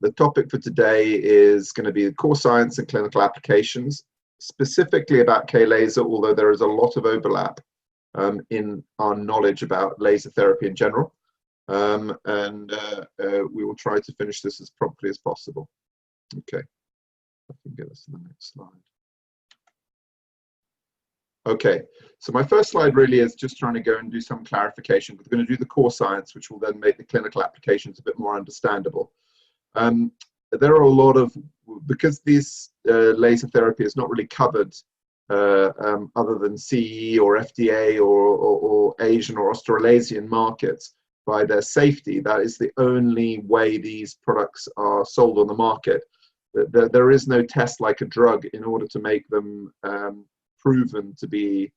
The topic for today is going to be the core science and clinical applications, specifically about K.Laser, although there is a lot of overlap in our knowledge about laser therapy in general. We will try to finish this as promptly as possible. Okay, I can get us to the next slide. Okay, so my first slide really is just trying to go and do some clarification. We're going to do the core science, which will then make the clinical applications a bit more understandable. There are a lot of, because this laser therapy is not really covered other than CE or FDA or Asian or Australasian markets by their safety. That is the only way these products are sold on the market. There is no test like a drug in order to make them proven to be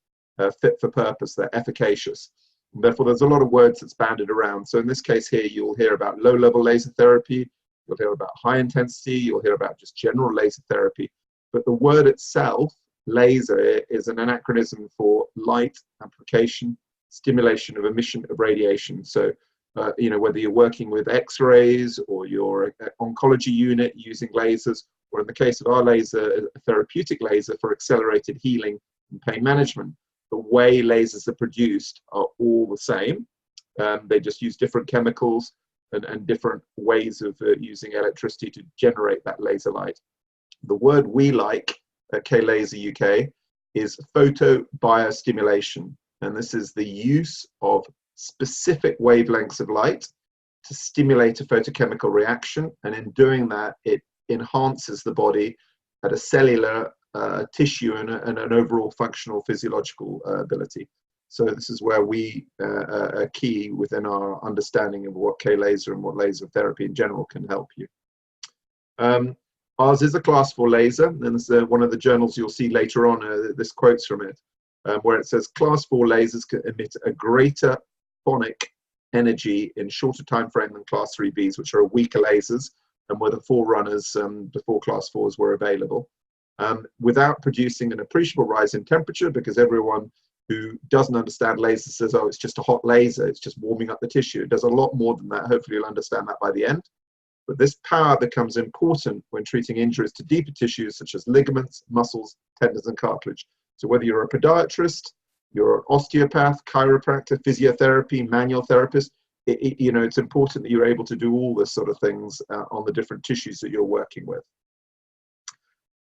fit for purpose. They're efficacious. And therefore, there's a lot of words that's banded around. So in this case here, you'll hear about low-level laser therapy, you'll hear about high intensity, you'll hear about just general laser therapy. But the word itself, laser, is an anachronism for light amplification, stimulation of emission of radiation. So, you know, whether you're working with X-rays or your oncology unit using lasers, or in the case of our laser, a therapeutic laser for accelerated healing and pain management, the way lasers are produced are all the same. They just use different chemicals and different ways of using electricity to generate that laser light. The word we like at K.Laser UK is photobiostimulation, and this is the use of specific wavelengths of light to stimulate a photochemical reaction, and in doing that, it enhances the body at a cellular, tissue, and an overall functional physiological ability. So this is where we are key within our understanding of what K.Laser and what laser therapy in general can help you. Ours is a class 4 laser, and this is one of the journals you'll see later on. This quotes from it, where it says class 4 lasers can emit a greater phonic energy in shorter time frame than class 3Bs, which are weaker lasers and were the forerunners before class 4s were available, without producing an appreciable rise in temperature, because everyone who doesn't understand lasers says, oh, it's just a hot laser, it's just warming up the tissue. It does a lot more than that. Hopefully you'll understand that by the end. But this power becomes important when treating injuries to deeper tissues such as ligaments, muscles, tendons, and cartilage. So whether you're a podiatrist, you're an osteopath, chiropractor, physiotherapy, manual therapist, you know, it's important that you're able to do all this sort of things on the different tissues that you're working with.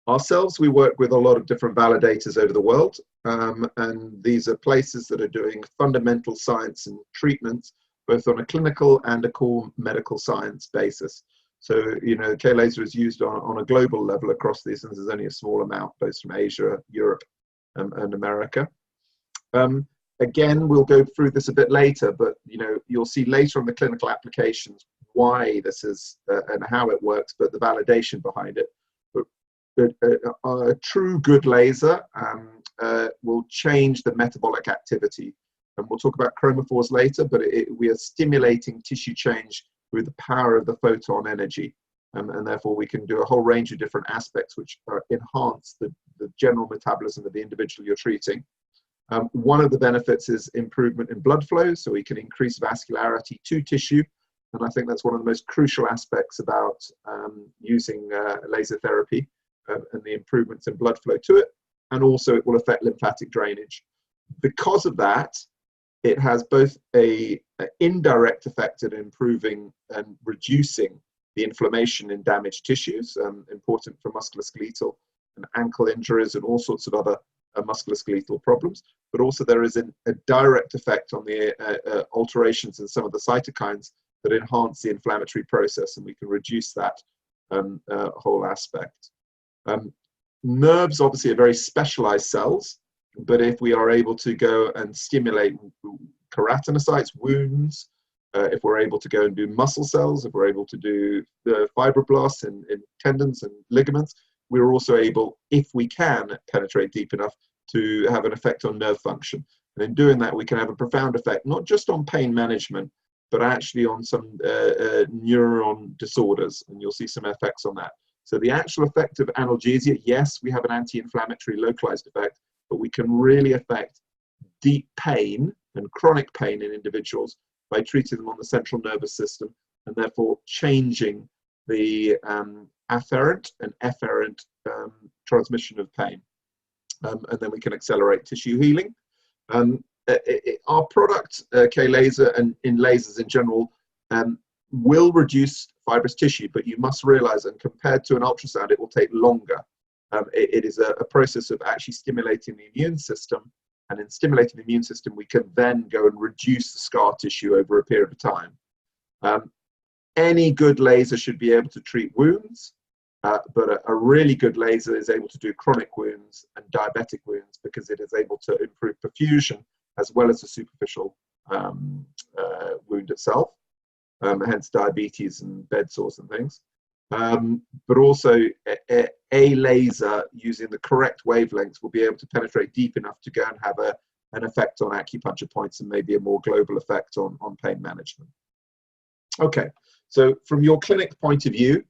Ourselves, we work with a lot of different validators over the world, and these are places that are doing fundamental science and treatments, both on a clinical and a core medical science basis. So, you know, K.Laser is used on a global level across these, and there's only a small amount, both from Asia, Europe, and America. Again, we'll go through this a bit later, but, you know, you'll see later on the clinical applications why this is and how it works, but the validation behind it. A true good laser will change the metabolic activity, and we'll talk about chromophores later, but we are stimulating tissue change through the power of the photon energy, and therefore we can do a whole range of different aspects which enhance the general metabolism of the individual you're treating. One of the benefits is improvement in blood flow, so we can increase vascularity to tissue, and I think that's one of the most crucial aspects about using laser therapy, and the improvements in blood flow to it, and also it will affect lymphatic drainage. Because of that, it has both an indirect effect at improving and reducing the inflammation in damaged tissues, important for musculoskeletal and ankle injuries and all sorts of other musculoskeletal problems, but also there is a direct effect on the alterations in some of the cytokines that enhance the inflammatory process, and we can reduce that whole aspect. Nerves obviously are very specialized cells, but if we are able to go and stimulate keratinocytes, wounds, if we're able to go and do muscle cells, if we're able to do the fibroblasts in tendons and ligaments, we're also able, if we can penetrate deep enough, to have an effect on nerve function. And in doing that, we can have a profound effect, not just on pain management, but actually on some neuron disorders, and you'll see some effects on that. So the actual effect of analgesia, yes, we have an anti-inflammatory localized effect, but we can really affect deep pain and chronic pain in individuals by treating them on the central nervous system, and therefore changing the afferent and efferent transmission of pain. And then we can accelerate tissue healing. Our product, K.Laser, and in lasers in general, will reduce fibrous tissue, but you must realize, and compared to an ultrasound, it will take longer. It is a process of actually stimulating the immune system, and in stimulating the immune system, we can then go and reduce the scar tissue over a period of time. Any good laser should be able to treat wounds, but a really good laser is able to do chronic wounds and diabetic wounds because it is able to improve perfusion as well as the superficial wound itself, hence diabetes and bed sores and things. But also a laser using the correct wavelengths will be able to penetrate deep enough to go and have an effect on acupuncture points and maybe a more global effect on pain management. Okay, so from your clinic point of view,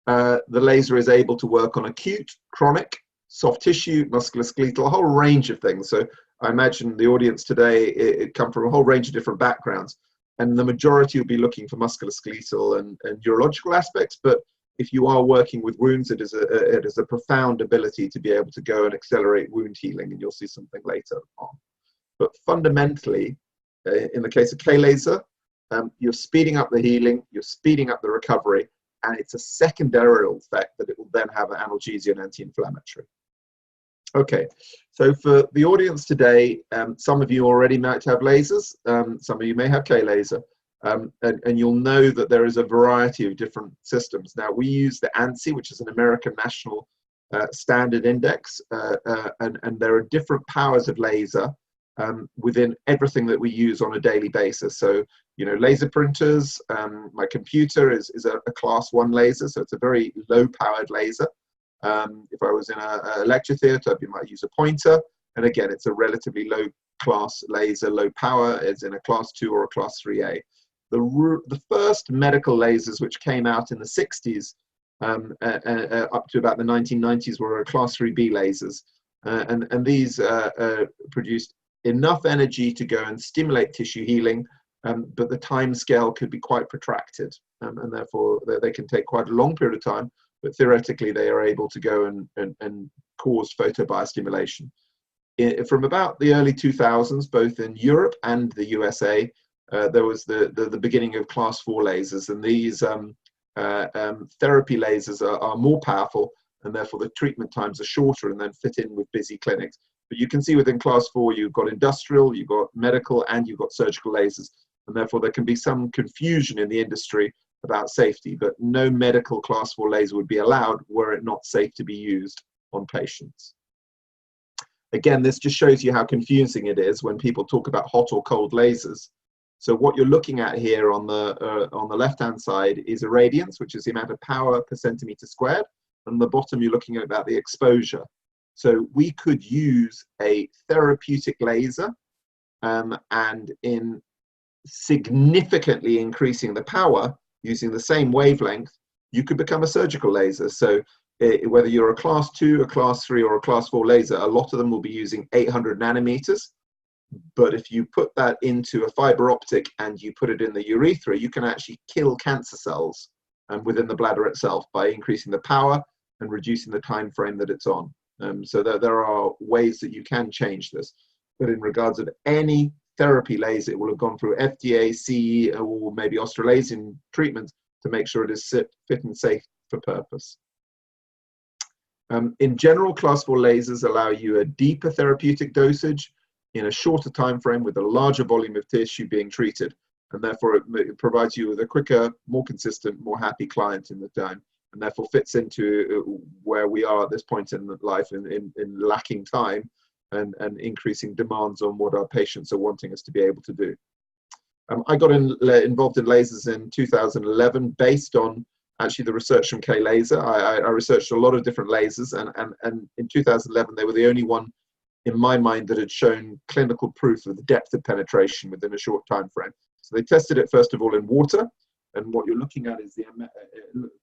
the laser is able to work on acute, chronic, soft tissue, musculoskeletal, a whole range of things. So I imagine the audience today, it come from a whole range of different backgrounds, and the majority will be looking for musculoskeletal and neurological aspects. But if you are working with wounds, it is a profound ability to be able to go and accelerate wound healing, and you'll see something later on. But fundamentally, in the case of K.Laser, you're speeding up the healing, you're speeding up the recovery, and it's a secondary effect that it will then have an analgesia and anti-inflammatory. Okay, so for the audience today, some of you already might have lasers, some of you may have K.Laser, and you'll know that there is a variety of different systems. Now, we use the ANSI, which is an American National Standard Index, and there are different powers of laser within everything that we use on a daily basis. So, you know, laser printers, my computer is a class 1 laser, so it's a very low powered laser. If I was in a lecture theatre, you might use a pointer, and again, it's a relatively low class laser, low power, it's in a class 2 or a class 3A. The first medical lasers which came out in the 60s up to about the 1990s were class 3B lasers, and these produced enough energy to go and stimulate tissue healing, but the time scale could be quite protracted, and therefore they can take quite a long period of time, but theoretically they are able to go and cause photobiostimulation. From about the early 2000s, both in Europe and the USA, there was the beginning of class 4 lasers, and these therapy lasers are more powerful, and therefore the treatment times are shorter and then fit in with busy clinics. But you can see within class 4, you've got industrial, you've got medical, and you've got surgical lasers. And therefore there can be some confusion in the industry about safety, but no medical class 4 laser would be allowed were it not safe to be used on patients. Again, this just shows you how confusing it is when people talk about hot or cold lasers. So what you're looking at here on the left-hand side is irradiance, which is the amount of power per centimeter squared. And on the bottom, you're looking at about the exposure. So we could use a therapeutic laser, and in significantly increasing the power using the same wavelength, you could become a surgical laser. So whether you're a class 2, a class 3, or a class 4 laser, a lot of them will be using 800 nanometers. But if you put that into a fiber optic and you put it in the urethra, you can actually kill cancer cells within the bladder itself by increasing the power and reducing the time frame that it's on. So there are ways that you can change this. But in regards of any therapy laser, it will have gone through FDA, CE, or maybe Australasian treatments to make sure it is fit and safe for purpose. In general, class 4 lasers allow you a deeper therapeutic dosage in a shorter time frame with a larger volume of tissue being treated, and therefore it provides you with a quicker, more consistent, more happy client in the time, and therefore fits into where we are at this point in life in lacking time and increasing demands on what our patients are wanting us to be able to do. I got involved in lasers in 2011 based on actually the research from K.Laser. I researched a lot of different lasers, and in 2011 they were the only one in my mind that had shown clinical proof of the depth of penetration within a short time frame. So they tested it first of all in water, and what you're looking at is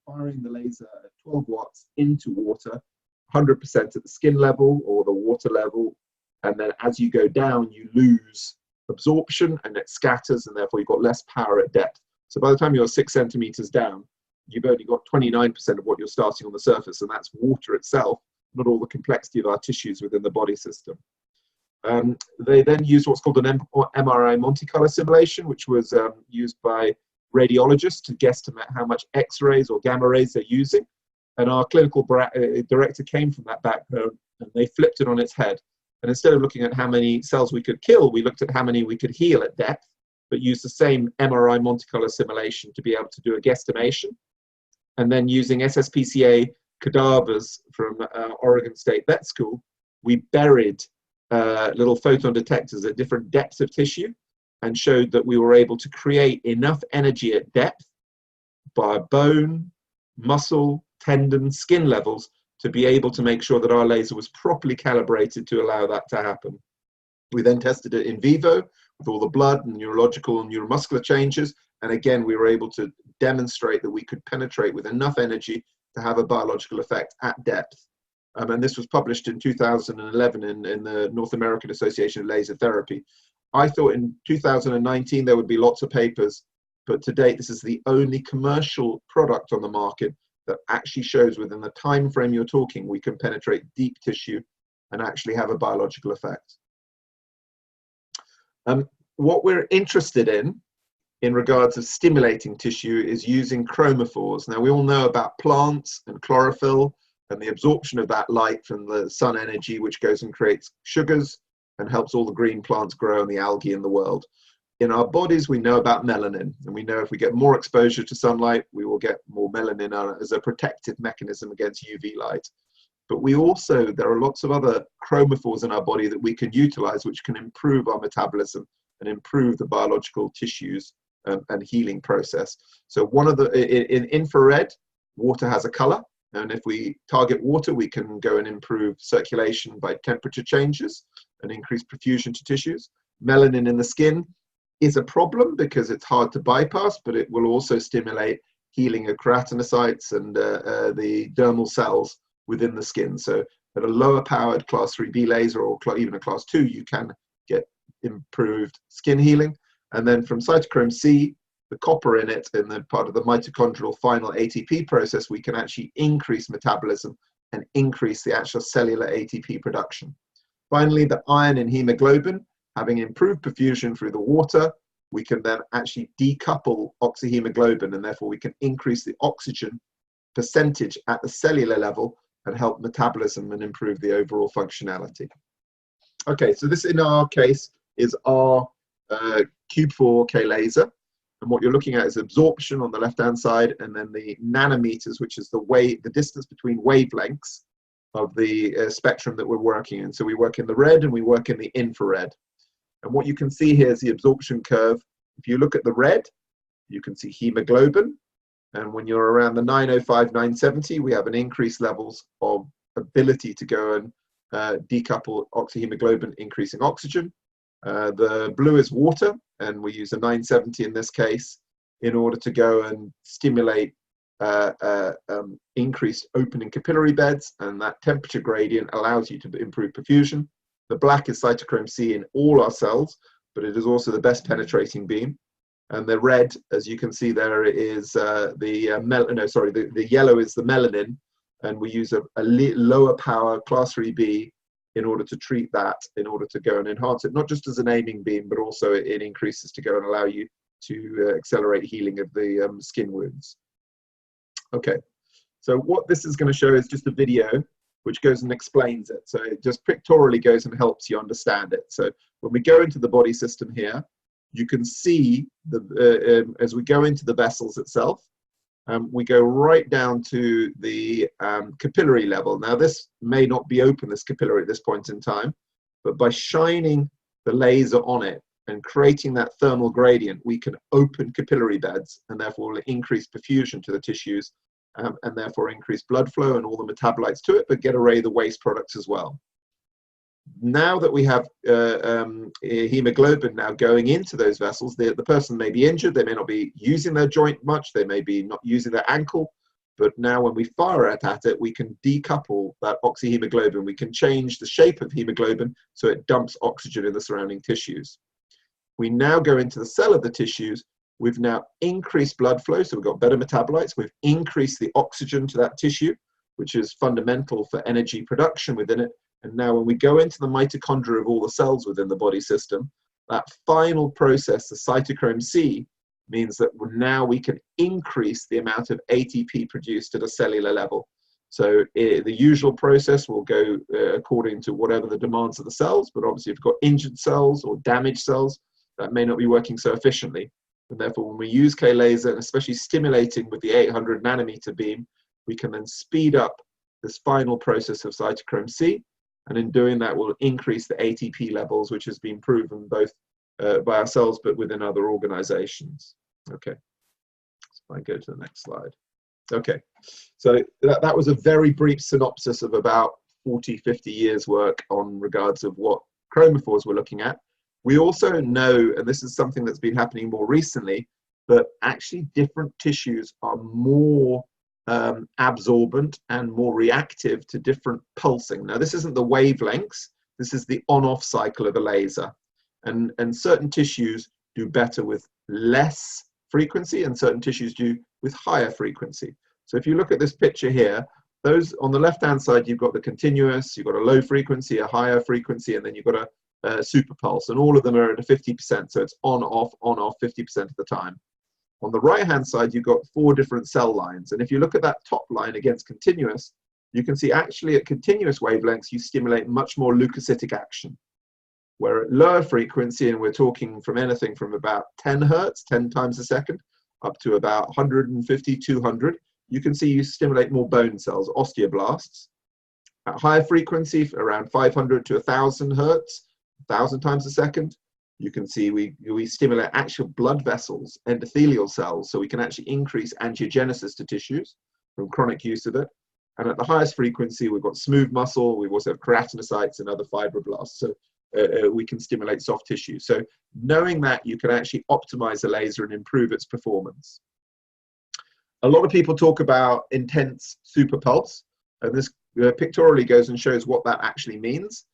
firing the laser at 12 watts into water, 100% at the skin level or the water level, and then as you go down you lose absorption and it scatters, and therefore you've got less power at depth. So by the time you're 6 centimeters down, you've only got 29% of what you're starting on the surface, and that's water itself, not all the complexity of our tissues within the body system. They then used what's called an MRI Monte Carlo simulation, which was used by radiologists to guesstimate how much X-rays or gamma rays they're using. And our clinical director came from that background, and they flipped it on its head. And instead of looking at how many cells we could kill, we looked at how many we could heal at depth, but used the same MRI Monte Carlo simulation to be able to do a guesstimation. And then using SSPCA cadavers from Oregon State Vet School, we buried little photon detectors at different depths of tissue and showed that we were able to create enough energy at depth by bone, muscle, tendon, skin levels to be able to make sure that our laser was properly calibrated to allow that to happen. We then tested it in vivo with all the blood and neurological and neuromuscular changes, and again we were able to demonstrate that we could penetrate with enough energy to have a biological effect at depth. And this was published in 2011 in the North American Association of Laser Therapy. I thought in 2019 there would be lots of papers, but to date this is the only commercial product on the market that actually shows within the time frame you're talking we can penetrate deep tissue and actually have a biological effect. What we're interested in regards of stimulating tissue is using chromophores. Now we all know about plants and chlorophyll and the absorption of that light from the sun energy, which goes and creates sugars and helps all the green plants grow and the algae in the world. In our bodies, we know about melanin, and we know if we get more exposure to sunlight, we will get more melanin as a protective mechanism against UV light. But we also, there are lots of other chromophores in our body that we can utilize, which can improve our metabolism and improve the biological tissues and healing process. So one of the, in infrared, water has a color. And if we target water, we can go and improve circulation by temperature changes and increase perfusion to tissues. Melanin in the skin is a problem because it's hard to bypass, but it will also stimulate healing of keratinocytes and the dermal cells within the skin. So at a lower powered class 3B laser or even a class 2, you can get improved skin healing. And then from cytochrome C, the copper in it, and then part of the mitochondrial final ATP process, we can actually increase metabolism and increase the actual cellular ATP production. Finally, the iron in hemoglobin, having improved perfusion through the water, we can then actually decouple oxyhemoglobin, and therefore we can increase the oxygen percentage at the cellular level and help metabolism and improve the overall functionality. Okay, so this in our case is our cube 4 K.Laser. And what you're looking at is absorption on the left-hand side, and then the nanometers, which is the distance between wavelengths of the spectrum that we're working in. So we work in the red and we work in the infrared. And what you can see here is the absorption curve. If you look at the red, you can see hemoglobin. And when you're around the 905, 970, we have an increased levels of ability to go and decouple oxyhemoglobin, increasing oxygen. The blue is water, and we use a 970 in this case in order to go and stimulate increased opening capillary beds, and that temperature gradient allows you to improve perfusion. The black is cytochrome C in all our cells, but it is also the best penetrating beam. And the red, as you can see there, is the yellow is the melanin, and we use a lower power class 3B in order to treat that, in order to go and enhance it, not just as an aiming beam, but also it increases to go and allow you to accelerate healing of the skin wounds. Okay, so what this is going to show is just a video which goes and explains it. So it just pictorially goes and helps you understand it. So when we go into the body system here, you can see as we go into the vessels itself, we go right down to the capillary level. Now this may not be open, this capillary at this point in time, but by shining the laser on it and creating that thermal gradient, we can open capillary beds, and therefore will increase perfusion to the tissues, and therefore increase blood flow and all the metabolites to it, but get away the waste products as well. Now that we have hemoglobin now going into those vessels, the person may be injured, they may not be using their joint much, they may be not using their ankle, but now when we fire at it, we can decouple that oxyhemoglobin. We can change the shape of hemoglobin so it dumps oxygen in the surrounding tissues. We now go into the cell of the tissues, We've now increased blood flow, so we've got better metabolites. We've increased the oxygen to that tissue, which is fundamental for energy production within it. And now when we go into the mitochondria of all the cells within the body system, that final process, the cytochrome C, means that now we can increase the amount of ATP produced at a cellular level. So the usual process will go according to whatever the demands of the cells, but obviously if you've got injured cells or damaged cells, that may not be working so efficiently. And therefore, when we use K-Laser, and especially stimulating with the 800 nanometer beam, we can then speed up this final process of cytochrome C, and in doing that, we'll increase the ATP levels, which has been proven both by ourselves, but within other organizations. Okay, so I go to the next slide. Okay, so that was a very brief synopsis of about 40, 50 years work on regards of what chromophores we're looking at. We also know, and this is something that's been happening more recently, that actually different tissues are more absorbent and more reactive to different pulsing. Now, this isn't the wavelengths, this is the on-off cycle of a laser. And certain tissues do better with less frequency, and certain tissues do with higher frequency. So if you look at this picture here, those on the left-hand side, you've got the continuous, you've got a low frequency, a higher frequency, and then you've got a super pulse, and all of them are at a 50%, so it's on, off, 50% of the time. On the right-hand side, you've got 4 different cell lines, and if you look at that top line against continuous, you can see actually at continuous wavelengths, you stimulate much more leukocytic action. Where at lower frequency, and we're talking from anything from about 10 hertz, 10 times a second, up to about 150, 200, you can see you stimulate more bone cells, osteoblasts. At higher frequency, around 500 to 1,000 hertz, 1,000 times a second, you can see we stimulate actual blood vessels, endothelial cells, so we can actually increase angiogenesis to tissues from chronic use of it. And at the highest frequency, we've got smooth muscle, we also have keratinocytes and other fibroblasts. So we can stimulate soft tissue. So knowing that, you can actually optimize the laser and improve its performance. A lot of people talk about intense super pulse, and this pictorially goes and shows what that actually means.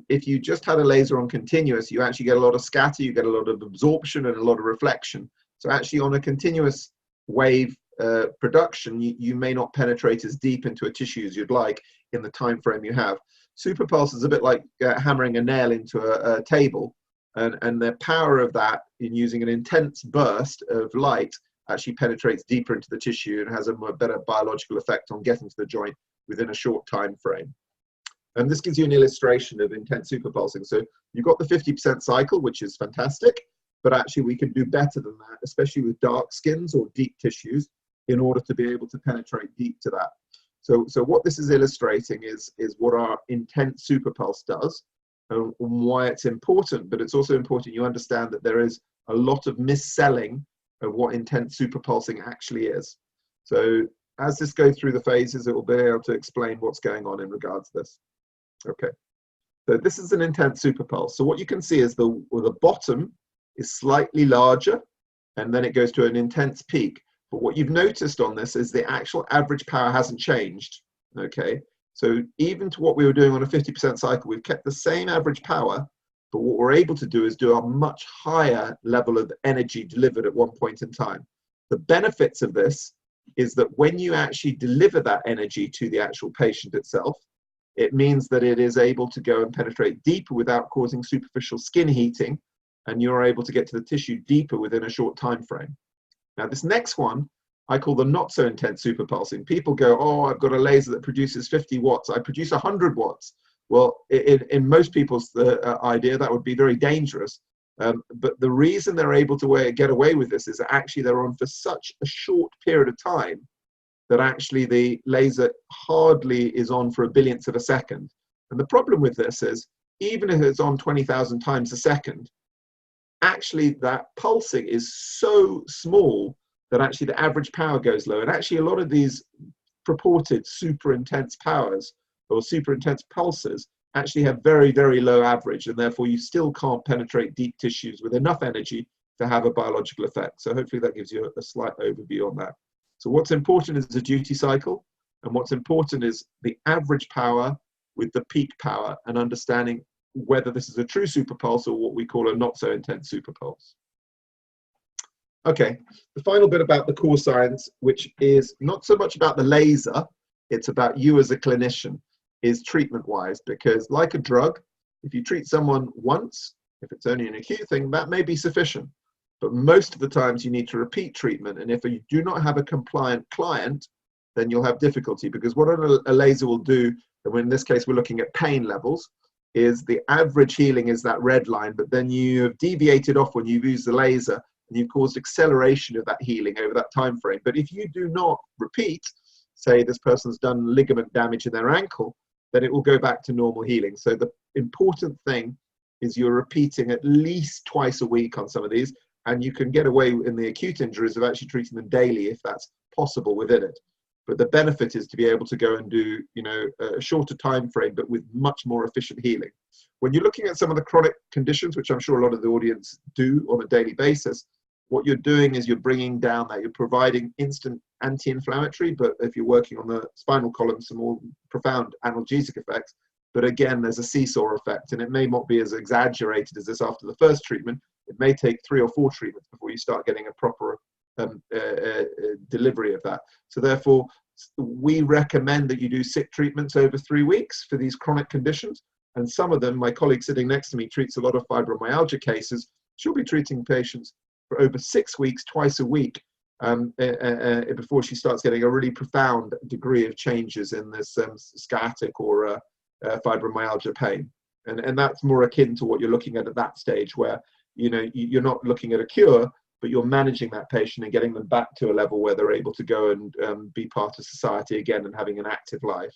If you just had a laser on continuous, you actually get a lot of scatter, you get a lot of absorption and a lot of reflection. So actually on a continuous wave production, you may not penetrate as deep into a tissue as you'd like in the time frame you have. Super pulse is a bit like hammering a nail into a table, and the power of that in using an intense burst of light actually penetrates deeper into the tissue and has a better biological effect on getting to the joint within a short time frame. And this gives you an illustration of intense super pulsing. So you've got the 50% cycle, which is fantastic, but actually we can do better than that, especially with dark skins or deep tissues, in order to be able to penetrate deep to that. So what this is illustrating is what our intense super pulse does and why it's important, but it's also important you understand that there is a lot of misselling of what intense super pulsing actually is. So as this goes through the phases, it will be able to explain what's going on in regards to this. Okay, so this is an intense super pulse. So what you can see is the bottom is slightly larger, and then it goes to an intense peak. But what you've noticed on this is the actual average power hasn't changed, okay? So even to what we were doing on a 50% cycle, we've kept the same average power, but what we're able to do is do a much higher level of energy delivered at one point in time. The benefits of this is that when you actually deliver that energy to the actual patient itself, it means that it is able to go and penetrate deeper without causing superficial skin heating, and you're able to get to the tissue deeper within a short time frame. Now, this next one, I call the not so intense super pulsing. People go, oh, I've got a laser that produces 50 watts. I produce 100 watts. Well, in most people's idea, that would be very dangerous. But the reason they're able to get away with this is that actually they're on for such a short period of time that actually the laser hardly is on for a billionth of a second. And the problem with this is, even if it's on 20,000 times a second, actually that pulsing is so small that actually the average power goes low. And actually a lot of these purported super intense powers or super intense pulses actually have very, very low average, and therefore you still can't penetrate deep tissues with enough energy to have a biological effect. So hopefully that gives you a slight overview on that. So what's important is the duty cycle, and what's important is the average power with the peak power, and understanding whether this is a true super pulse or what we call a not so intense super pulse. Okay, the final bit about the core science, which is not so much about the laser, it's about you as a clinician, is treatment-wise, because like a drug, if you treat someone once, if it's only an acute thing, that may be sufficient. But most of the times you need to repeat treatment, and if you do not have a compliant client, then you'll have difficulty, because what a laser will do, and in this case we're looking at pain levels, is the average healing is that red line, but then you have deviated off when you've used the laser, and you've caused acceleration of that healing over that time frame. But if you do not repeat, say this person's done ligament damage in their ankle, then it will go back to normal healing. So the important thing is you're repeating at least twice a week on some of these, and you can get away in the acute injuries of actually treating them daily if that's possible within it. But the benefit is to be able to go and do, a shorter time frame, but with much more efficient healing. When you're looking at some of the chronic conditions, which I'm sure a lot of the audience do on a daily basis, what you're doing is you're bringing down that. You're providing instant anti-inflammatory, but if you're working on the spinal column, some more profound analgesic effects. But again, there's a seesaw effect, and it may not be as exaggerated as this after the first treatment. It may take 3 or 4 treatments before you start getting a proper delivery of that. So therefore, we recommend that you do 6 treatments over 3 weeks for these chronic conditions. And some of them, my colleague sitting next to me treats a lot of fibromyalgia cases. She'll be treating patients for over 6 weeks, twice a week, before she starts getting a really profound degree of changes in this sciatic or fibromyalgia pain. And that's more akin to what you're looking at that stage, where you're not looking at a cure, but you're managing that patient and getting them back to a level where they're able to go and be part of society again and having an active life.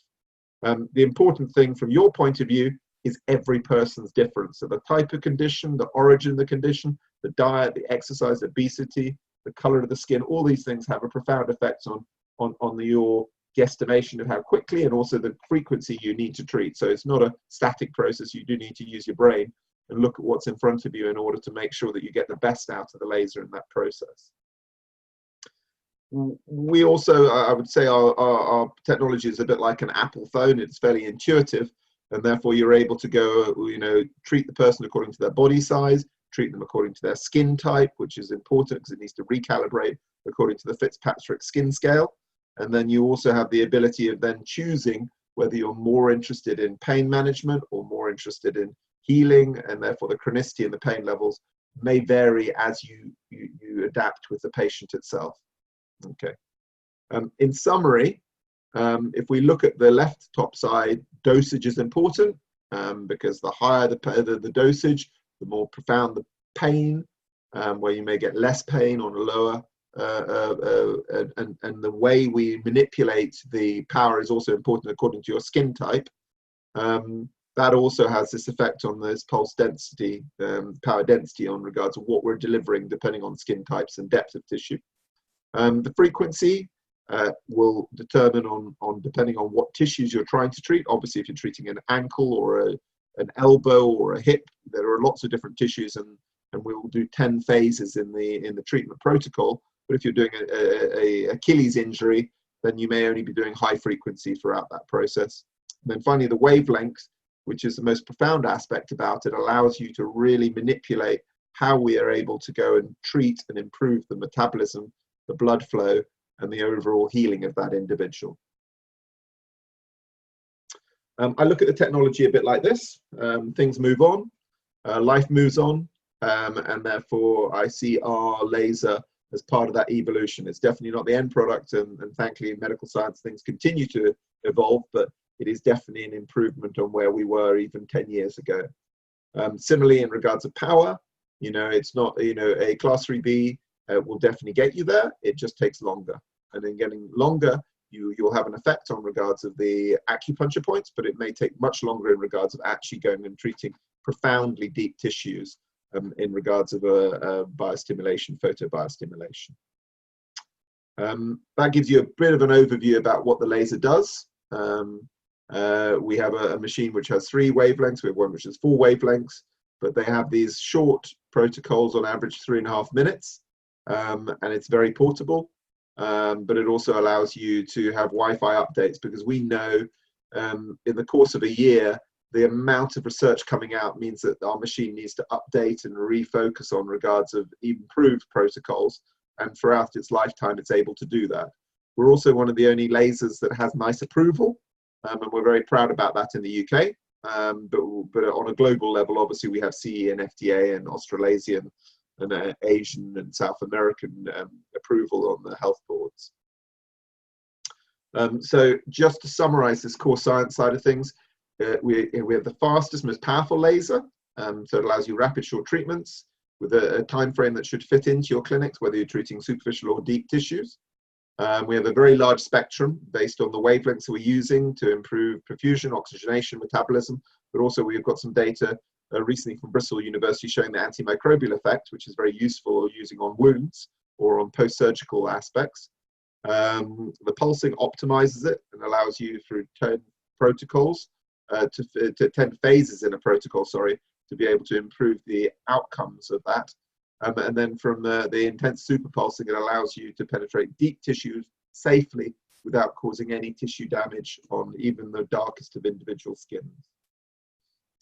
The important thing from your point of view is every person's different. So the type of condition, the origin of the condition, the diet, the exercise, obesity, the color of the skin, all these things have a profound effect on your guesstimation of how quickly and also the frequency you need to treat. So it's not a static process. You do need to use your brain and look at what's in front of you in order to make sure that you get the best out of the laser in that process. We also, I would say our technology is a bit like an Apple phone. It's fairly intuitive, and therefore you're able to go, treat the person according to their body size, treat them according to their skin type, which is important because it needs to recalibrate according to the Fitzpatrick skin scale. And then you also have the ability of then choosing whether you're more interested in pain management or more interested in healing, and therefore the chronicity and the pain levels may vary as you adapt with the patient itself. Okay. In summary, if we look at the left top side, dosage is important because the higher the dosage, the more profound the pain, where you may get less pain on a lower, and the way we manipulate the power is also important according to your skin type. That also has this effect on this pulse density, power density on regards to what we're delivering depending on skin types and depth of tissue. The frequency will determine on depending on what tissues you're trying to treat. Obviously, if you're treating an ankle or an elbow or a hip, there are lots of different tissues, and we will do 10 phases in the treatment protocol. But if you're doing a Achilles injury, then you may only be doing high frequency throughout that process. And then finally, the wavelength, which is the most profound aspect about it, allows you to really manipulate how we are able to go and treat and improve the metabolism, the blood flow, and the overall healing of that individual. I look at the technology a bit like this. Things move on, life moves on, and therefore I see our laser as part of that evolution. It's definitely not the end product, and thankfully in medical science things continue to evolve, but it is definitely an improvement on where we were even 10 years ago. Similarly, in regards to power, it's not, a class 3B will definitely get you there. It just takes longer. And in getting longer, you'll have an effect on regards of the acupuncture points, but it may take much longer in regards of actually going and treating profoundly deep tissues in regards of biostimulation, photobiostimulation. That gives you a bit of an overview about what the laser does. We have a machine which has 3 wavelengths. We have one which has 4 wavelengths, but they have these short protocols on average 3.5 minutes, and it's very portable. But it also allows you to have Wi-Fi updates, because we know in the course of a year, the amount of research coming out means that our machine needs to update and refocus on regards of improved protocols. and throughout its lifetime it's able to do that. We're also one of the only lasers that has NICE approval, and we're very proud about that in the UK. But on a global level, obviously we have CE and FDA and Australasian and Asian and South American approval on the health boards. So just to summarize this core science side of things, we have the fastest, most powerful laser, so it allows you rapid short treatments with a time frame that should fit into your clinics, whether you're treating superficial or deep tissues. We have a very large spectrum based on the wavelengths we're using to improve perfusion, oxygenation, metabolism, but also we've got some data recently from Bristol University showing the anti-microbial effect, which is very useful using on wounds or on post-surgical aspects. The pulsing optimizes it and allows you through 10 protocols, 10 phases in a protocol, sorry, to be able to improve the outcomes of that. And then from the intense super pulsing, it allows you to penetrate deep tissues safely without causing any tissue damage on even the darkest of individual skins.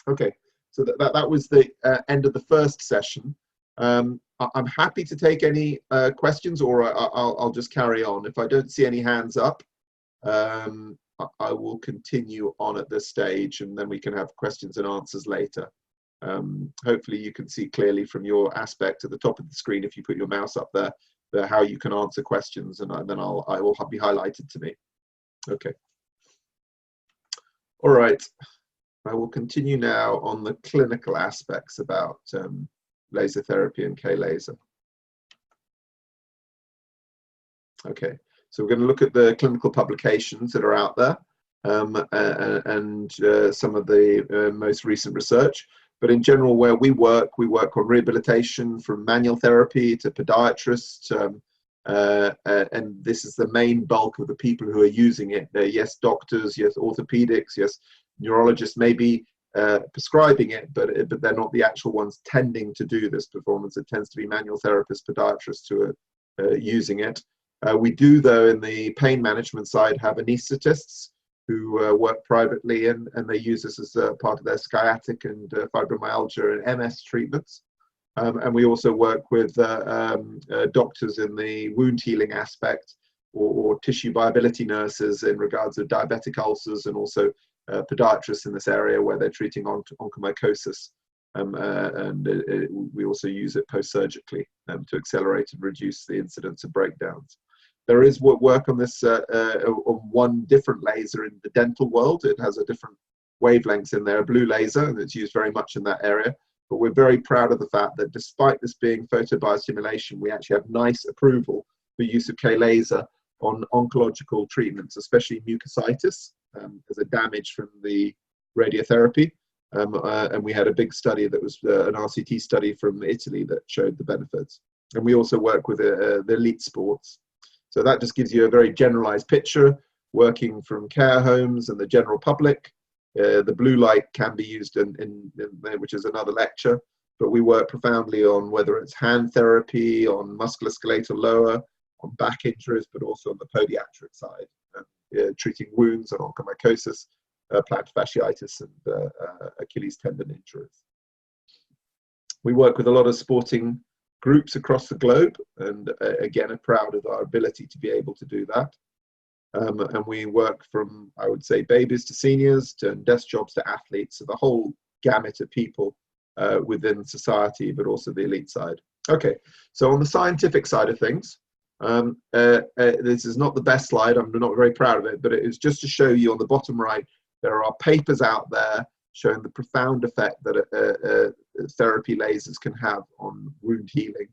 Okay, so that was the end of the first session. I'm happy to take any questions, or I'll just carry on. If I don't see any hands up, I will continue on at this stage, and then we can have questions and answers later. Hopefully you can see clearly from your aspect at the top of the screen, if you put your mouse up there, how you can answer questions, and then I will be highlighted to me. Okay. All right. I will continue now on the clinical aspects about laser therapy and K.Laser. Okay, so we're going to look at the clinical publications that are out there and some of the most recent research. But in general, where we work on rehabilitation from manual therapy to podiatrists, and this is the main bulk of the people who are using it. Yes, doctors, yes, orthopedics, yes, neurologists may be prescribing it, but they're not the actual ones tending to do this performance. It tends to be manual therapists, podiatrists who are using it. We do, though, in the pain management side, have anaesthetists who work privately, and they use this as part of their sciatic and fibromyalgia and MS treatments. And we also work with doctors in the wound healing aspect, or tissue viability nurses in regards to diabetic ulcers, and also podiatrists in this area where they're treating onychomycosis. We also use it post-surgically to accelerate and reduce the incidence of breakdowns. There is work on this on one different laser in the dental world. It has a different wavelengths in there, a blue laser, and it's used very much in that area. But we're very proud of the fact that despite this being photobiostimulation, we actually have NICE approval for use of K.Laser on oncological treatments, especially mucositis, as a damage from the radiotherapy. And we had a big study that was an RCT study from Italy that showed the benefits. And we also work with the elite sports. So that just gives you a very generalized picture, working from care homes and the general public. The blue light can be used in which is another lecture, but we work profoundly on whether it's hand therapy, on musculoskeletal lower, on back injuries, but also on the podiatric side, treating wounds and onychomycosis, plantar fasciitis, and Achilles tendon injuries. We work with a lot of sporting groups across the globe, and again, are proud of our ability to be able to do that. And we work from, I would say, babies to seniors to desk jobs to athletes, so the whole gamut of people within society, but also the elite side. Okay, so on the scientific side of things, this is not the best slide, I'm not very proud of it, but it is just to show you on the bottom right, there are papers out there showing the profound effect that therapy lasers can have on wound healing.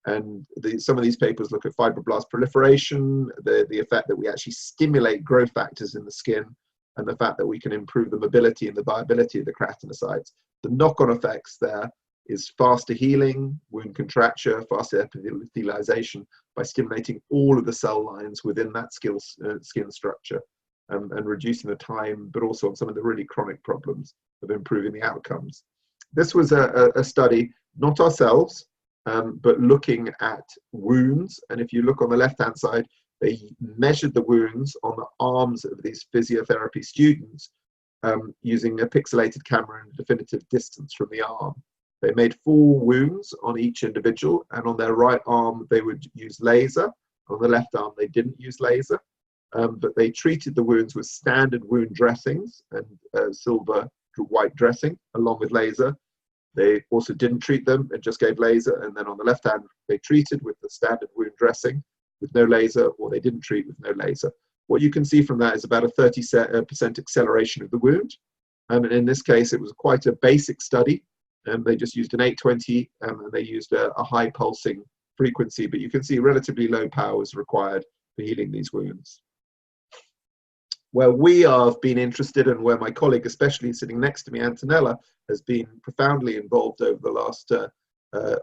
And some of these papers look at fibroblast proliferation, the effect that we actually stimulate growth factors in the skin, and the fact that we can improve the mobility and the viability of the keratinocytes. The knock-on effects there is faster healing, wound contracture, faster epithelialization by stimulating all of the cell lines within that skin structure, and reducing the time, but also on some of the really chronic problems of improving the outcomes. This was a study, not ourselves, but looking at wounds. And if you look on the left-hand side, they measured the wounds on the arms of these physiotherapy students using a pixelated camera and a definitive distance from the arm. They made 4 wounds on each individual, and on their right arm they would use laser. On the left arm they didn't use laser, but they treated the wounds with standard wound dressings and silver to white dressing along with laser. They also didn't treat them and just gave laser, and then on the left hand they treated with the standard wound dressing with no laser, or they didn't treat with no laser. What you can see from that is about a 30% acceleration of the wound. And in this case, it was quite a basic study. They just used an 820 and they used a high pulsing frequency, but you can see relatively low power is required for healing these wounds. Where we have been interested, and where my colleague, especially sitting next to me, Antonella, has been profoundly involved over the last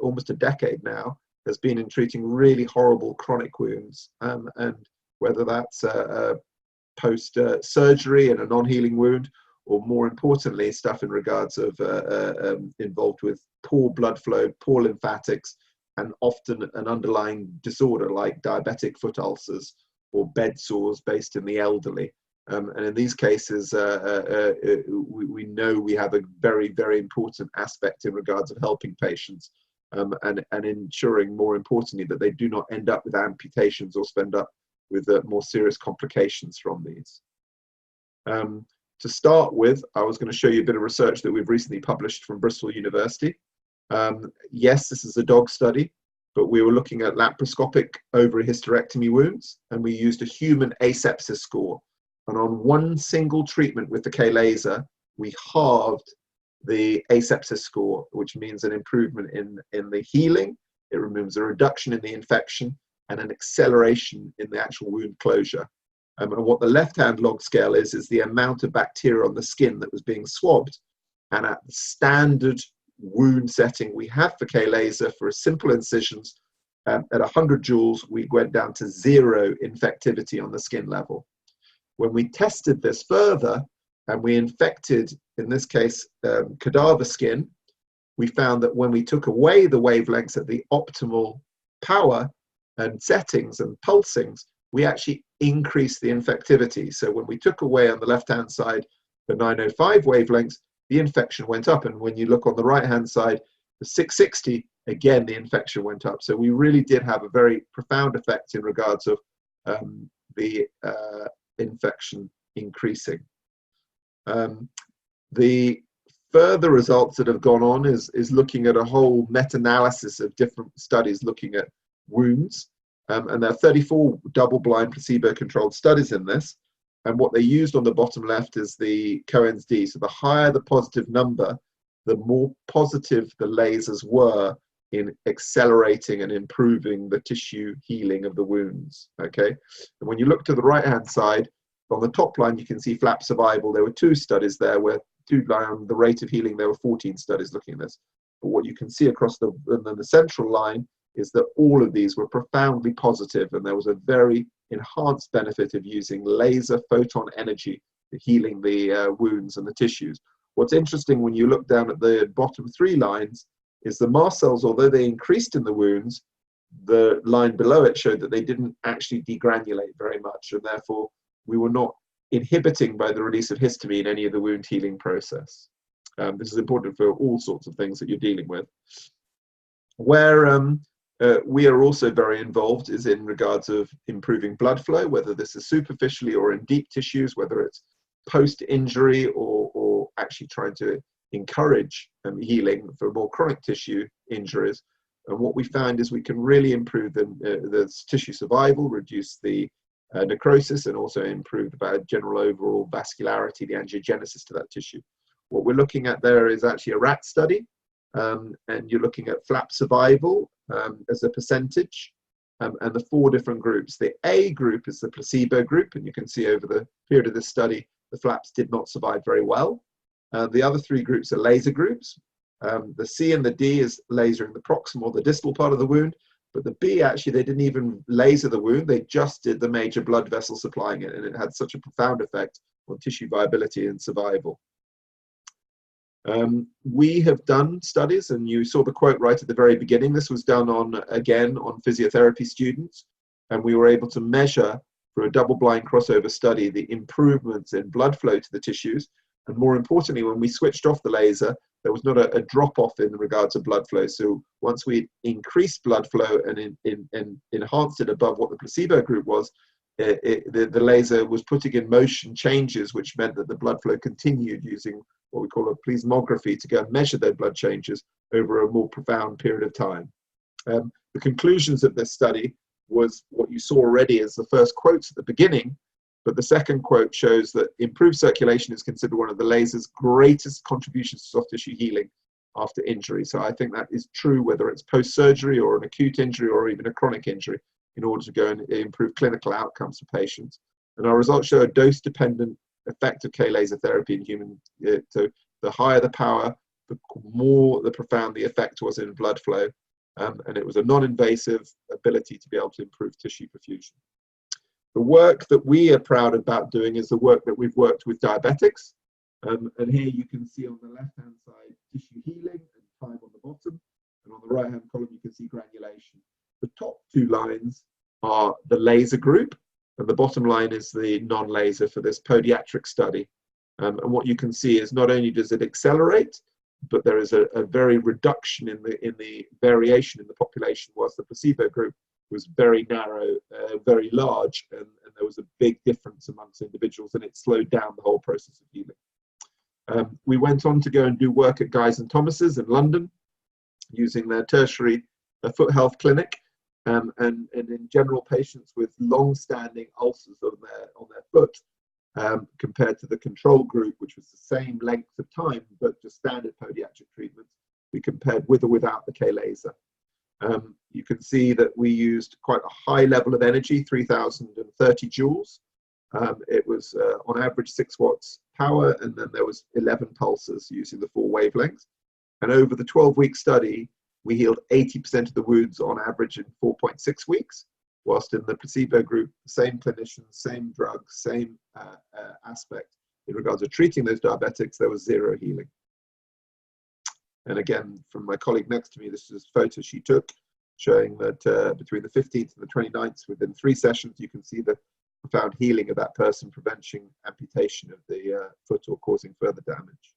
almost a decade now, has been in treating really horrible chronic wounds, and whether that's post-surgery and a non-healing wound, or more importantly, stuff in regards of involved with poor blood flow, poor lymphatics, and often an underlying disorder like diabetic foot ulcers or bed sores based in the elderly. And in these cases, we know we have a very, very important aspect in regards of helping patients and ensuring, more importantly, that they do not end up with amputations or end up with more serious complications from these. To start with, I was going to show you a bit of research that we've recently published from Bristol University. Yes, this is a dog study, but we were looking at laparoscopic ovary-hysterectomy wounds, and we used a human asepsis score. And on one single treatment with the K.Laser, we halved the asepsis score, which means an improvement in the healing. It removes a reduction in the infection and an acceleration in the actual wound closure. And what the left-hand log scale is the amount of bacteria on the skin that was being swabbed. And at the standard wound setting we have for K.Laser for simple incisions, at 100 joules, we went down to 0 infectivity on the skin level. When we tested this further and we infected, in this case, cadaver skin, we found that when we took away the wavelengths at the optimal power and settings and pulsings, we actually increased the infectivity. So when we took away on the left-hand side the 905 wavelengths, the infection went up. And when you look on the right-hand side, the 660, again, the infection went up. So we really did have a very profound effect in regards of the infection increasing. The further results that have gone on is looking at a whole meta-analysis of different studies looking at wounds. And there are 34 double-blind placebo-controlled studies in this. And what they used on the bottom left is the Cohen's d. So the higher the positive number, the more positive the lasers were in accelerating and improving the tissue healing of the wounds. Okay. And when you look to the right-hand side, on the top line, you can see flap survival. There were 2 studies there where on the rate of healing, there were 14 studies looking at this. But what you can see across the central line is that all of these were profoundly positive, and there was a very enhanced benefit of using laser photon energy for healing the wounds and the tissues. What's interesting when you look down at the bottom 3 lines is the mast cells, although they increased in the wounds, the line below it showed that they didn't actually degranulate very much, and therefore we were not inhibiting by the release of histamine any of the wound healing process. This is important for all sorts of things that you're dealing with. Where we are also very involved is in regards of improving blood flow, whether this is superficially or in deep tissues, whether it's post-injury or actually trying to encourage healing for more chronic tissue injuries. And what we found is we can really improve the tissue survival, reduce the necrosis, and also improve the general overall vascularity, the angiogenesis to that tissue. What we're looking at there is actually a rat study, and you're looking at flap survival as a percentage, and the 4 different groups. The A group is the placebo group, and you can see over the period of this study, the flaps did not survive very well. The other 3 groups are laser groups. The C and the D is lasering the proximal, the distal part of the wound, but the B, actually, they didn't even laser the wound, they just did the major blood vessel supplying it, and it had such a profound effect on tissue viability and survival. We have done studies, and you saw the quote right at the very beginning. This was done again on physiotherapy students, and we were able to measure, for a double-blind crossover study, the improvements in blood flow to the tissues. And more importantly, when we switched off the laser, there was not a drop-off in regards to blood flow. So once we increased blood flow and enhanced it above what the placebo group was, the laser was putting in motion changes, which meant that the blood flow continued using what we call a plethysmography to go and measure their blood changes over a more profound period of time. The conclusions of this study was what you saw already as the first quotes at the beginning, but the second quote shows that improved circulation is considered one of the laser's greatest contributions to soft tissue healing after injury. So I think that is true whether it's post-surgery or an acute injury or even a chronic injury, in order to go and improve clinical outcomes for patients. And our results show a dose-dependent effect of K-laser therapy in human. So the higher the power, the more the profound the effect was in blood flow. And it was a non-invasive ability to be able to improve tissue perfusion. The work that we are proud about doing is the work that we've worked with diabetics. And here you can see on the left-hand side tissue healing and time on the bottom. And on the right-hand column, you can see granulation. The top two lines are the laser group, and the bottom line is the non-laser for this podiatric study. And what you can see is not only does it accelerate, but there is a very reduction in the variation in the population, whilst the placebo group was very narrow, very large, and there was a big difference amongst individuals, and it slowed down the whole process of healing. We went on to go and do work at Guy's and Thomas's in London, using their tertiary foot health clinic, and in general patients with long-standing ulcers on their foot, compared to the control group, which was the same length of time, but just standard podiatric treatment. We compared with or without the K-laser. You can see that we used quite a high level of energy, 3030 joules. It was on average 6 watts power, and then there was 11 pulses using the 4 wavelengths. And over the 12-week study, we healed 80% of the wounds on average in 4.6 weeks, whilst in the placebo group, same clinicians, same drugs, same aspect. In regards to treating those diabetics, there was 0 healing. And again, from my colleague next to me, this is a photo she took showing that between the 15th and the 29th, within 3 sessions, you can see the profound healing of that person, preventing amputation of the foot or causing further damage.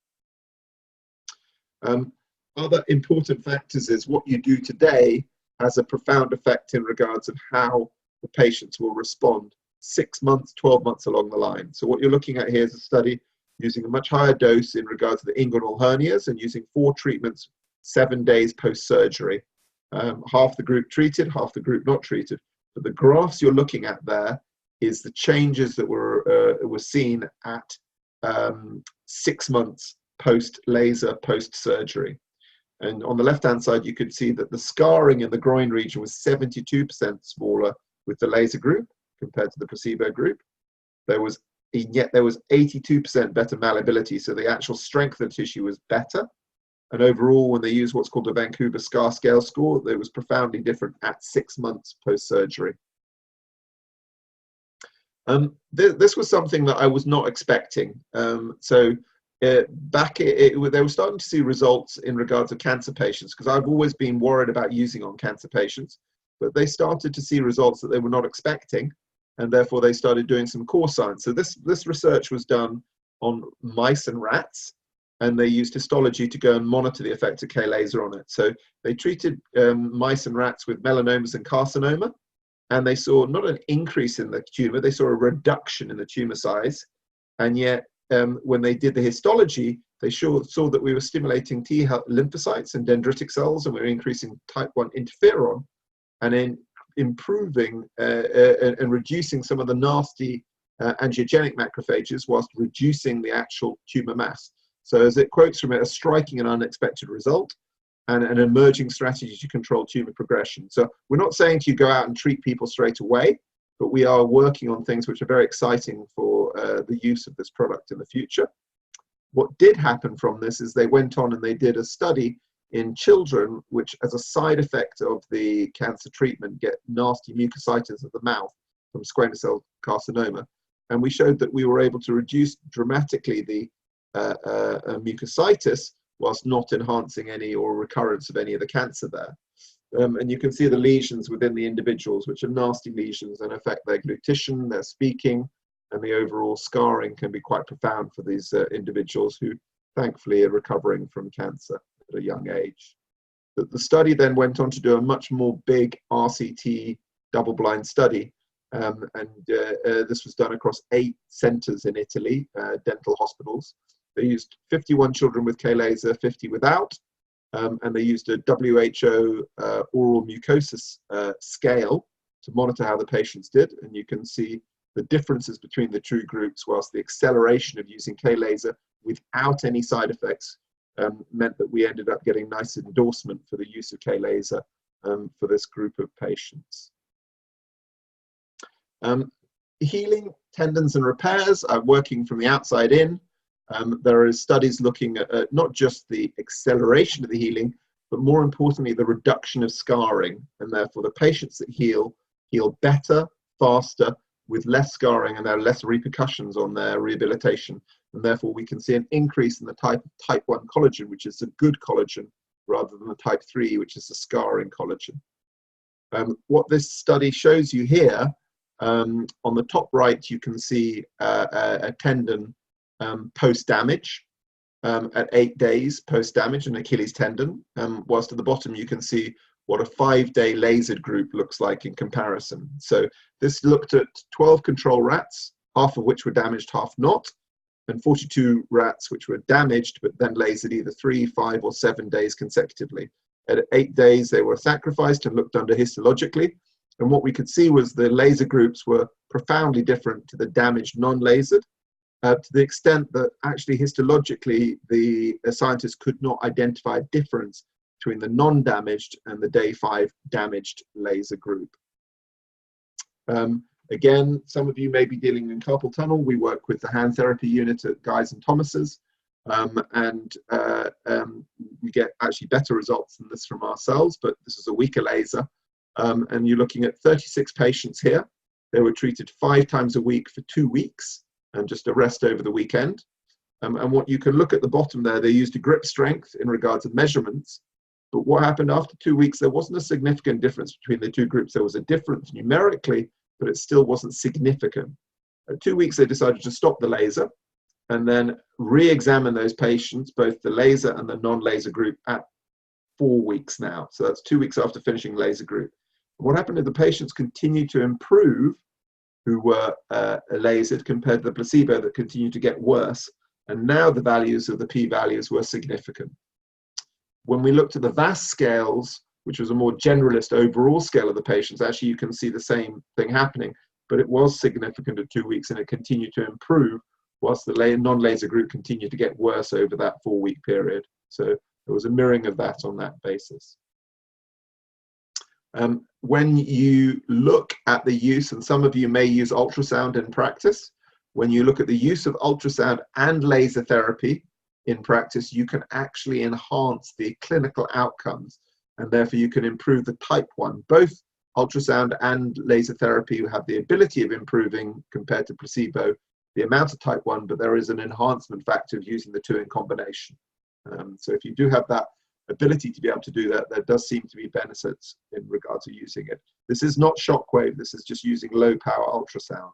Other important factors is what you do today has a profound effect in regards of how the patients will respond 6 months, 12 months along the line. So what you're looking at here is a study using a much higher dose in regards to the inguinal hernias and using 4 treatments 7 days post-surgery. Half the group treated, half the group not treated. But the graphs you're looking at there is the changes that were seen at 6 months post-laser, post-surgery. And on the left-hand side, you could see that the scarring in the groin region was 72% smaller with the laser group compared to the placebo group. Yet there was 82% better malleability, so the actual strength of the tissue was better. And overall, when they used what's called the Vancouver Scar Scale score, it was profoundly different at 6 months post-surgery. This was something that I was not expecting. They were starting to see results in regards to cancer patients, because I've always been worried about using on cancer patients, but they started to see results that they were not expecting, and therefore they started doing some core science. So this research was done on mice and rats, and they used histology to go and monitor the effect of K-laser on it. So they treated mice and rats with melanomas and carcinoma, and they saw not an increase in the tumor, they saw a reduction in the tumor size, and yet when they did the histology, they saw that we were stimulating T lymphocytes and dendritic cells, and we were increasing type 1 interferon, and in improving and reducing some of the nasty angiogenic macrophages whilst reducing the actual tumor mass. So as it quotes from it, a striking and unexpected result and an emerging strategy to control tumor progression. So we're not saying to you go out and treat people straight away, but we are working on things which are very exciting for the use of this product in the future. What did happen from this is they went on and they did a study in children, which as a side effect of the cancer treatment get nasty mucositis of the mouth from squamous cell carcinoma. And we showed that we were able to reduce dramatically the mucositis whilst not enhancing any or recurrence of any of the cancer there. And you can see the lesions within the individuals, which are nasty lesions and affect their glutition, their speaking, and the overall scarring can be quite profound for these individuals who thankfully are recovering from cancer at a young age. The study then went on to do a much more big RCT double-blind study, and this was done across 8 centers in Italy, dental hospitals. They used 51 children with K.Laser, 50 without, and they used a WHO oral mucosis scale to monitor how the patients did, and you can see the differences between the two groups, whilst the acceleration of using K.Laser without any side effects meant that we ended up getting nice endorsement for the use of K.Laser for this group of patients. Healing, tendons and repairs are working from the outside in. There are studies looking at not just the acceleration of the healing, but more importantly, the reduction of scarring, and therefore the patients that heal better, faster, with less scarring, and there are less repercussions on their rehabilitation, and therefore we can see an increase in the type 1 collagen, which is a good collagen, rather than the type 3, which is the scarring collagen. What this study shows you here, on the top right, you can see a tendon post-damage at 8 days post-damage, an Achilles tendon, whilst at the bottom you can see what a 5-day lasered group looks like in comparison. So this looked at 12 control rats, half of which were damaged, half not, and 42 rats which were damaged but then lasered either 3, 5 or 7 days consecutively. At 8 days they were sacrificed and looked under histologically, and what we could see was the laser groups were profoundly different to the damaged non-lasered, to the extent that actually histologically the scientists could not identify a difference between the non-damaged and the day 5 damaged laser group. Again, some of you may be dealing in carpal tunnel. We work with the hand therapy unit at Guy's and Thomas's, and we get actually better results than this from ourselves, but this is a weaker laser. And you're looking at 36 patients here. They were treated 5 times a week for 2 weeks, and just a rest over the weekend. And what you can look at the bottom there, they used a grip strength in regards to measurements. But what happened after 2 weeks, there wasn't a significant difference between the two groups. There was a difference numerically, but it still wasn't significant. At 2 weeks, they decided to stop the laser and then re-examine those patients, both the laser and the non-laser group, at 4 weeks now. So that's 2 weeks after finishing laser group. What happened is the patients continued to improve who were lasered compared to the placebo that continued to get worse. And now the values of the p-values were significant. When we looked at the VAS scales, which was a more generalist overall scale of the patients, actually you can see the same thing happening, but it was significant at 2 weeks and it continued to improve whilst the non-laser group continued to get worse over that 4-week period. So there was a mirroring of that on that basis. When you look at the use, and some of you may use ultrasound in practice, when you look at the use of ultrasound and laser therapy in practice, you can actually enhance the clinical outcomes, and therefore you can improve the type 1. Both ultrasound and laser therapy have the ability of improving, compared to placebo, the amount of type 1, but there is an enhancement factor of using the two in combination. So if you do have that ability to be able to do that, there does seem to be benefits in regard to using it. This is not shockwave, this is just using low power ultrasound.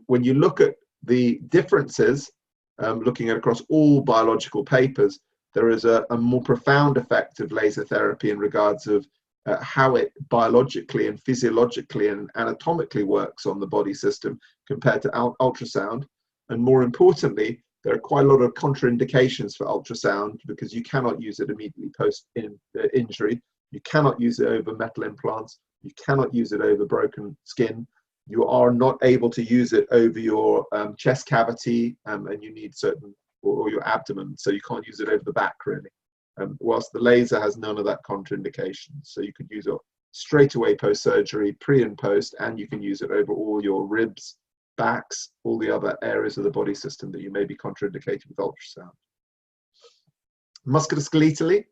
When you look at the differences, looking at across all biological papers, there is a more profound effect of laser therapy in regards of how it biologically and physiologically and anatomically works on the body system compared to ultrasound. And more importantly, there are quite a lot of contraindications for ultrasound because you cannot use it immediately post injury. You cannot use it over metal implants. You cannot use it over broken skin. You are not able to use it over your chest cavity, and you need certain, or your abdomen, so you can't use it over the back really. Whilst the laser has none of that contraindication. So you could use it straight away post-surgery, pre and post, and you can use it over all your ribs, backs, all the other areas of the body system that you may be contraindicated with ultrasound. Musculoskeletally,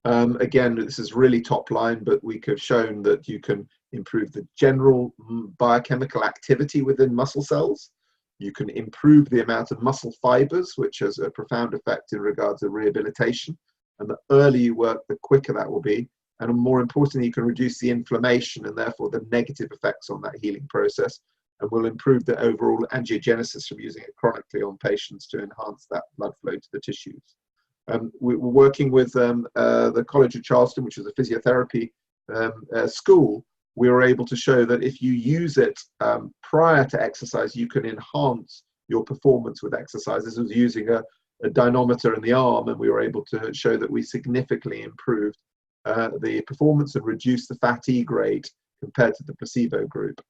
again, this is really top line, but we could have shown that you can improve the general biochemical activity within muscle cells. You can improve the amount of muscle fibers, which has a profound effect in regards to rehabilitation. And the earlier you work, the quicker that will be. And more importantly, you can reduce the inflammation and therefore the negative effects on that healing process. and will improve the overall angiogenesis from using it chronically on patients to enhance that blood flow to the tissues. We were working with the College of Charleston, which is a physiotherapy school. We were able to show that if you use it prior to exercise, you can enhance your performance with exercise. This was using a dynamometer in the arm, and we were able to show that we significantly improved the performance and reduced the fatigue rate compared to the placebo group.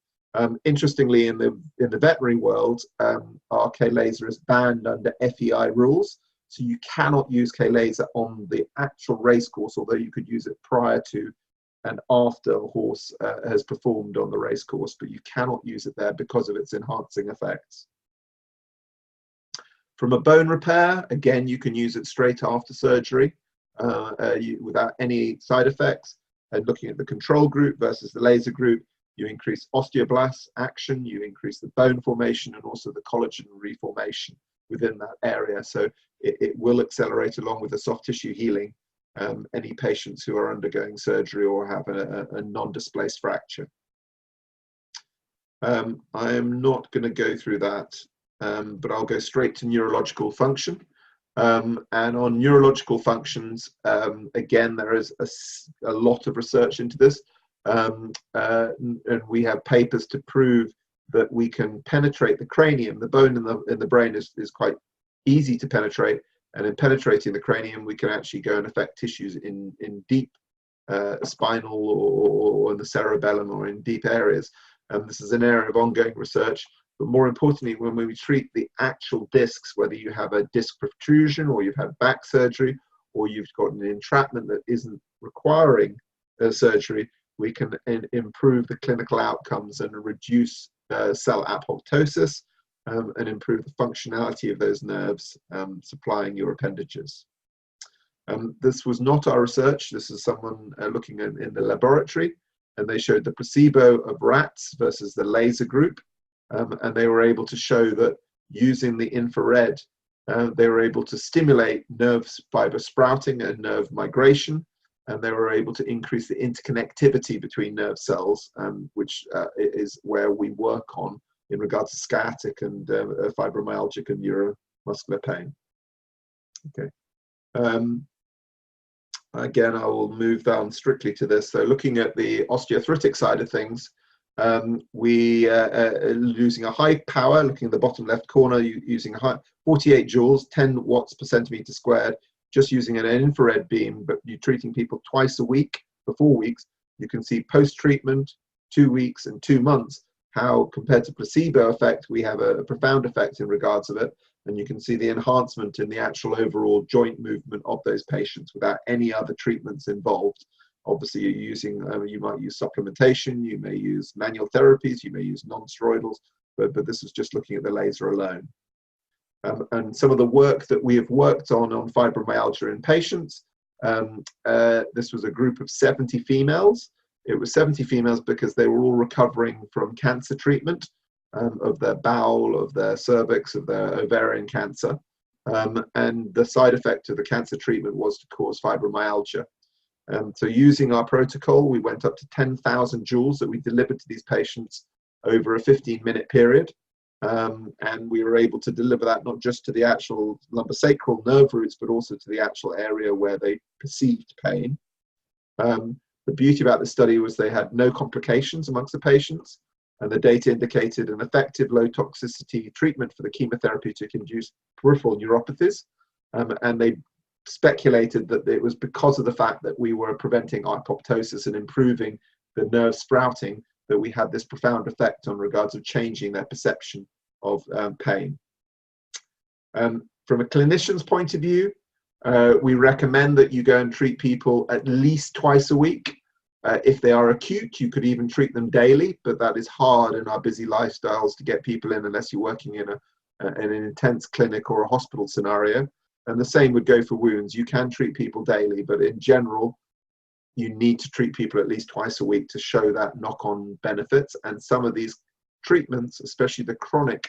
Interestingly, in the veterinary world, our KLASER is banned under FEI rules, so you cannot use KLASER on the actual race course, although you could use it prior to and after a horse has performed on the race course, but you cannot use it there because of its enhancing effects. From a bone repair, again, you can use it straight after surgery without any side effects. And looking at the control group versus the laser group, you increase osteoblast action, you increase the bone formation, and also the collagen reformation within that area. So it will accelerate, along with the soft tissue healing, any patients who are undergoing surgery or have a non-displaced fracture. I am not going to go through that, but I'll go straight to neurological function. And on neurological functions, again, there is a lot of research into this, and we have papers to prove that we can penetrate the cranium. The bone in the brain is quite easy to penetrate, and in penetrating the cranium, we can actually go and affect tissues in deep spinal or in the cerebellum or in deep areas. And this is an area of ongoing research. But more importantly, when we treat the actual discs, whether you have a disc protrusion or you've had back surgery or you've got an entrapment that isn't requiring surgery, we can improve the clinical outcomes and reduce cell apoptosis and improve the functionality of those nerves supplying your appendages. This was not our research. This is someone looking in the laboratory, and they showed the placebo of rats versus the laser group. And they were able to show that using the infrared, they were able to stimulate nerve fiber sprouting and nerve migration, and they were able to increase the interconnectivity between nerve cells, which is where we work on in regards to sciatic and fibromyalgic and neuromuscular pain. Okay. Again, I will move down strictly to this. So looking at the osteoarthritic side of things, we are using a high power, looking at the bottom left corner, using a high 48 joules, 10 watts per centimeter squared, just using an infrared beam, but you're treating people twice a week for 4 weeks. You can see post-treatment, 2 weeks and 2 months, how compared to placebo effect, we have a profound effect in regards of it. And you can see the enhancement in the actual overall joint movement of those patients without any other treatments involved. Obviously, you're using, you might use supplementation, you may use manual therapies, you may use non-steroidals, but this is just looking at the laser alone. And some of the work that we have worked on fibromyalgia in patients, this was a group of 70 females. It was 70 females because they were all recovering from cancer treatment of their bowel, of their cervix, of their ovarian cancer. And the side effect of the cancer treatment was to cause fibromyalgia. So using our protocol, we went up to 10,000 joules that we delivered to these patients over a 15-minute period. And we were able to deliver that not just to the actual lumbosacral nerve roots, but also to the actual area where they perceived pain. The beauty about the study was they had no complications amongst the patients, and the data indicated an effective low toxicity treatment for the chemotherapeutic induced peripheral neuropathies. And they speculated that it was because of the fact that we were preventing apoptosis and improving the nerve sprouting that we had this profound effect on regards of changing their perception of pain. From a clinician's point of view, we recommend that you go and treat people at least twice a week. If they are acute, you could even treat them daily, but that is hard in our busy lifestyles to get people in unless you're working in an intense clinic or a hospital scenario. And the same would go for wounds. You can treat people daily, but in general, you need to treat people at least twice a week to show that knock-on benefits. And some of these treatments, especially the chronic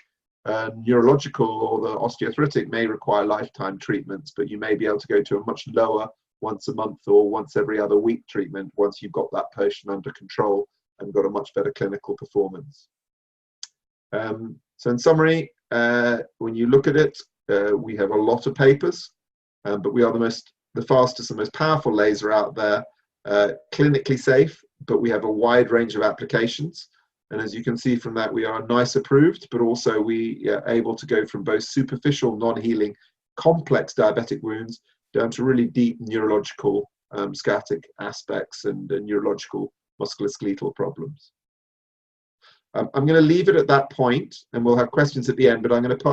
neurological or the osteoarthritic, may require lifetime treatments, but you may be able to go to a much lower once a month or once every other week treatment once you've got that patient under control and got a much better clinical performance. So in summary, when you look at it, we have a lot of papers, but we are the fastest and most powerful laser out there, clinically safe, but we have a wide range of applications. And as you can see from that, we are NICE approved, but also we are able to go from both superficial, non-healing, complex diabetic wounds down to really deep neurological sciatic aspects and neurological musculoskeletal problems. I'm going to leave it at that point, and we'll have questions at the end, but I'm going to pass